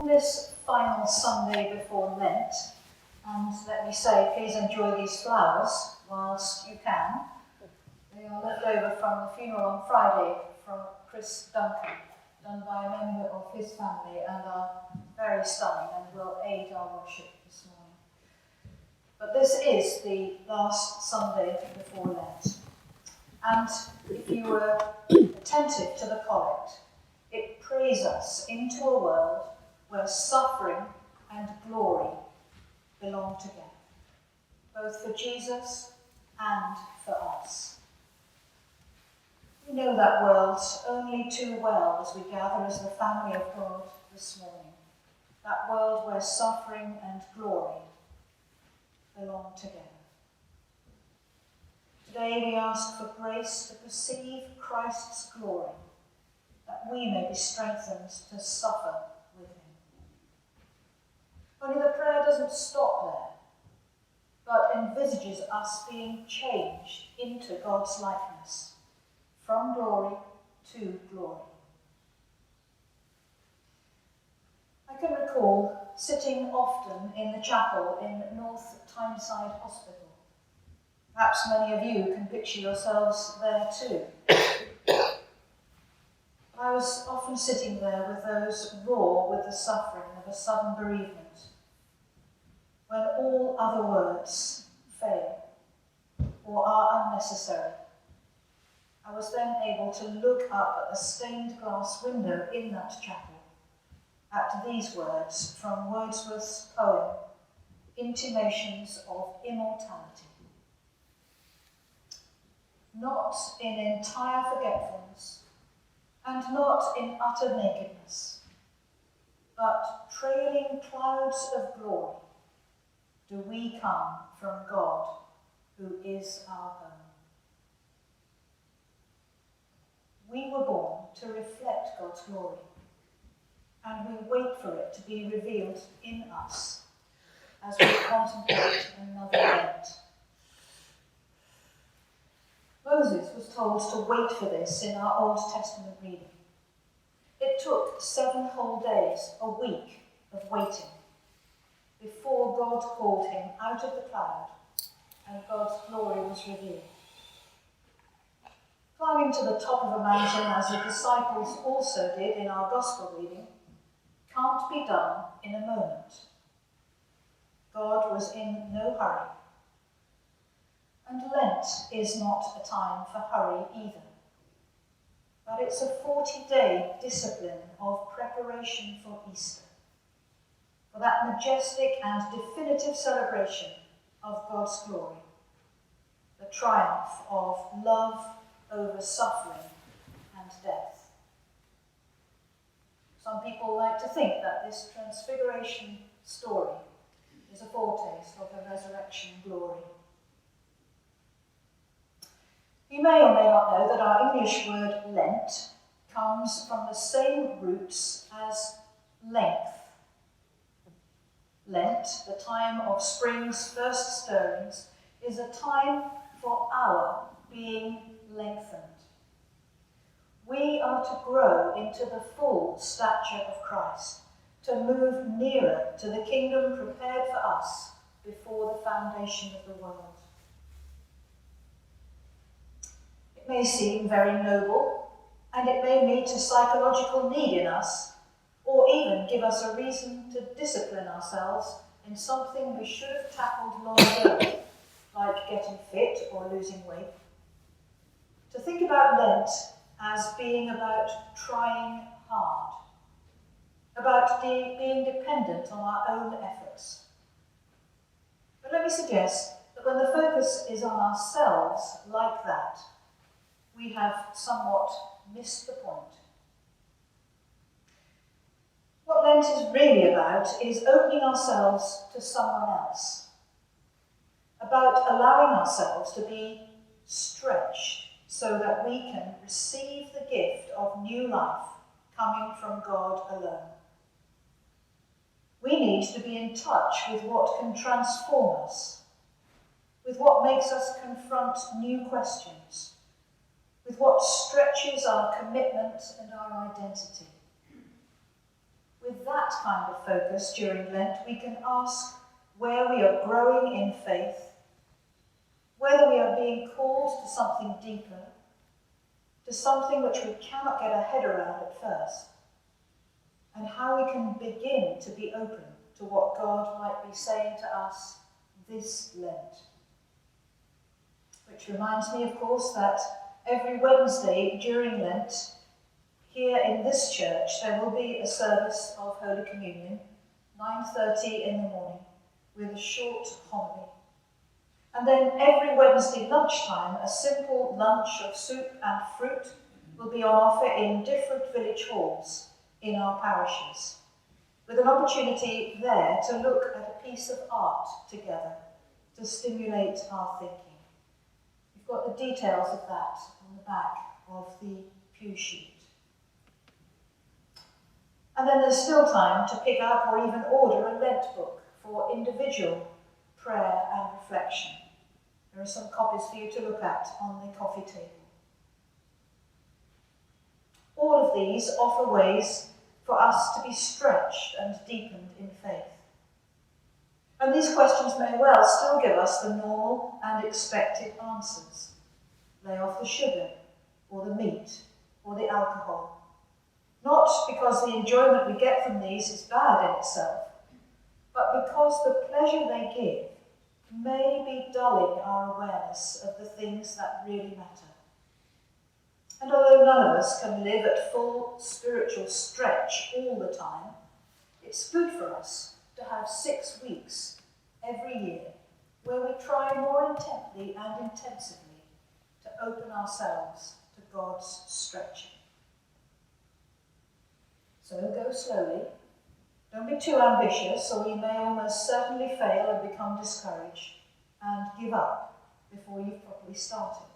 On this final Sunday before Lent, and let me say, please enjoy these flowers whilst you can. They are left over from the funeral on Friday from Chris Duncan, done by a member of his family, and are very stunning and will aid our worship this morning. But this is the last Sunday before Lent. And if you were attentive to the collect, it prays us into a world where suffering and glory belong together, both for Jesus and for us. We know that world only too well as we gather as the family of God this morning, that world where suffering and glory belong together. Today we ask for grace to perceive Christ's glory, that we may be strengthened to suffer with him. Only the prayer doesn't stop there, but envisages us being changed into God's likeness, from glory to glory. I can recall sitting often in the chapel in North Tyneside Hospital. Perhaps many of you can picture yourselves there too. I was often sitting there with those raw with the suffering of a sudden bereavement, when all other words fail or are unnecessary. I was then able to look up at a stained glass window in that chapel at these words from Wordsworth's poem, Intimations of Immortality. Not in entire forgetfulness, and not in utter nakedness, but trailing clouds of glory, do we come from God, who is our home. We were born to reflect God's glory, and we wait for it to be revealed in us as we contemplate another Lent. Moses was told to wait for this in our Old Testament reading. It took 7 whole days, a week of waiting, before God called him out of the cloud and God's glory was revealed. Climbing to the top of a mountain, as the disciples also did in our Gospel reading, can't be done in a moment. God was in no hurry. And Lent is not a time for hurry either, but it's a 40-day discipline of preparation for Easter, for that majestic and definitive celebration of God's glory, the triumph of love over suffering and death. Some people like to think that this Transfiguration story is a foretaste of the resurrection glory. You may or may not know that our English word Lent comes from the same roots as length. Lent, the time of spring's first stirrings, is a time for our being lengthened. We are to grow into the full stature of Christ, to move nearer to the kingdom prepared for us before the foundation of the world. It may seem very noble, and it may meet a psychological need in us, or even give us a reason to discipline ourselves in something we should have tackled long ago, like getting fit or losing weight. To think about Lent as being about trying hard, about being dependent on our own efforts. But let me suggest that when the focus is on ourselves like that, we have somewhat missed the point. What Lent is really about is opening ourselves to someone else, about allowing ourselves to be stretched so that we can receive the gift of new life coming from God alone. We need to be in touch with what can transform us, with what makes us confront new questions, with what stretches our commitment and our identity, with that kind of focus during Lent, we can ask where we are growing in faith, whether we are being called to something deeper, to something which we cannot get our head around at first, and how we can begin to be open to what God might be saying to us this Lent. Which reminds me, of course, that every Wednesday during Lent, here in this church, there will be a service of Holy Communion, 9:30 in the morning, with a short homily. And then every Wednesday lunchtime, a simple lunch of soup and fruit will be on offer in different village halls in our parishes, with an opportunity there to look at a piece of art together to stimulate our thinking. You've got the details of that on the back of the pew sheet. And then there's still time to pick up or even order a Lent book for individual prayer and reflection. There are some copies for you to look at on the coffee table. All of these offer ways for us to be stretched and deepened in faith. And these questions may well still give us the normal and expected answers. Lay off the sugar, or the meat, or the alcohol. Not because the enjoyment we get from these is bad in itself, but because the pleasure they give may be dulling our awareness of the things that really matter. And although none of us can live at full spiritual stretch all the time, it's good for us to have 6 weeks every year where we try more intently and intensively to open ourselves to God's stretching. So go slowly. Don't be too ambitious, or you may almost certainly fail and become discouraged and give up before you've properly started.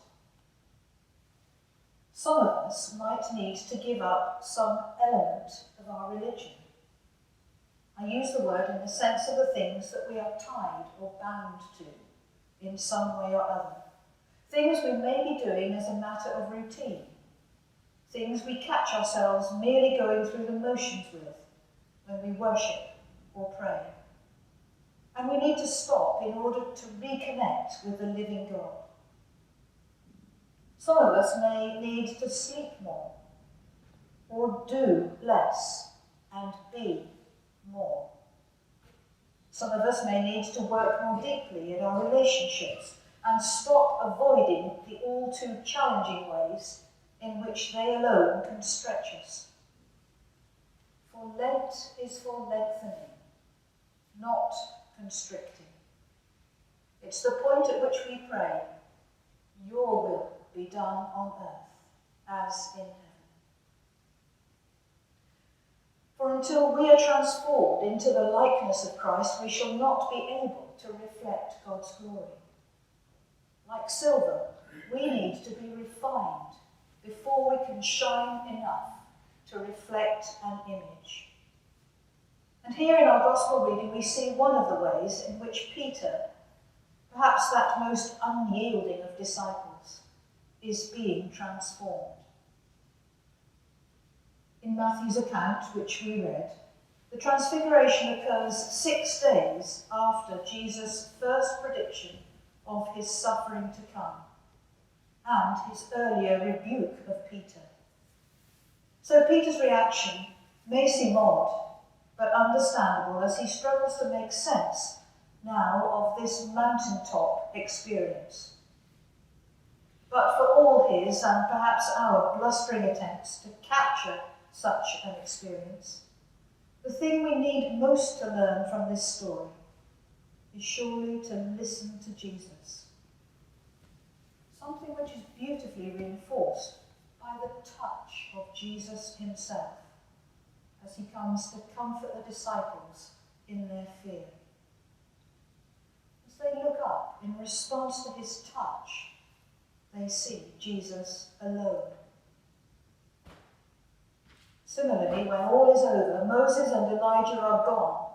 Some of us might need to give up some element of our religion. I use the word in the sense of the things that we are tied or bound to in some way or other. Things we may be doing as a matter of routine. Things we catch ourselves merely going through the motions with when we worship or pray. And we need to stop in order to reconnect with the living God. Some of us may need to sleep more, or do less and be more. Some of us may need to work more deeply in our relationships and stop avoiding the all too challenging ways in which they alone can stretch us. For Lent is for lengthening, not constricting. It's the point at which we pray, your will be done on earth as in heaven. For until we are transformed into the likeness of Christ, we shall not be able to reflect God's glory. Like silver, we need to be refined before we can shine enough to reflect an image. And here in our Gospel reading, we see one of the ways in which Peter, perhaps that most unyielding of disciples, is being transformed. In Matthew's account, which we read, the Transfiguration occurs 6 days after Jesus' first prediction of his suffering to come and his earlier rebuke of Peter. So Peter's reaction may seem odd, but understandable as he struggles to make sense now of this mountaintop experience. But for all his and perhaps our blustering attempts to capture such an experience, the thing we need most to learn from this story is surely to listen to Jesus. Something which is beautifully reinforced by the touch of Jesus himself as he comes to comfort the disciples in their fear. As they look up in response to his touch, they see Jesus alone. Similarly, when all is over, Moses and Elijah are gone.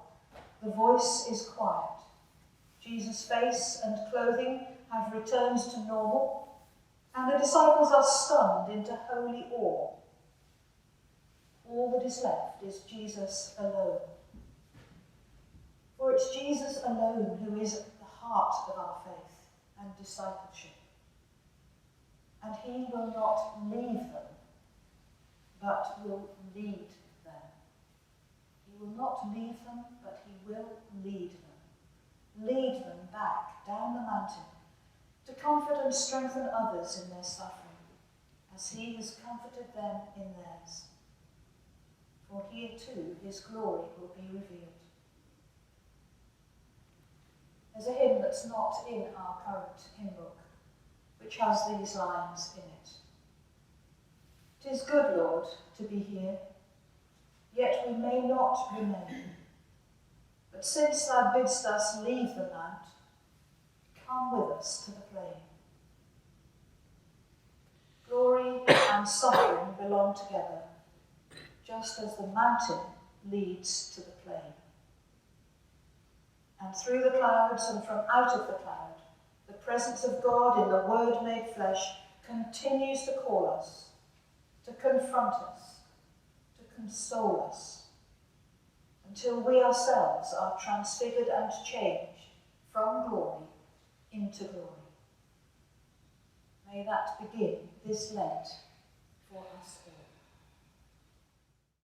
The voice is quiet. Jesus' face and clothing have returned to normal, and the disciples are stunned into holy awe. all that is left is Jesus alone. For it's Jesus alone who is at the heart of our faith and discipleship. And he will not leave them, but will lead them. He will not leave them, but he will lead them. Lead them back down the mountain to comfort and strengthen others in their suffering, as he has comforted them in theirs. For here too his glory will be revealed. There's a hymn that's not in our current hymn book, which has these lines in it. "'Tis good, Lord, to be here, yet we may not remain. But since thou bidst us leave the mount, come with us to the plain." Glory and suffering belong together, just as the mountain leads to the plain. And through the clouds and from out of the cloud, the presence of God in the Word made flesh continues to call us, to confront us, to console us, until we ourselves are transfigured and changed from glory into glory. May that begin this Lent for us all.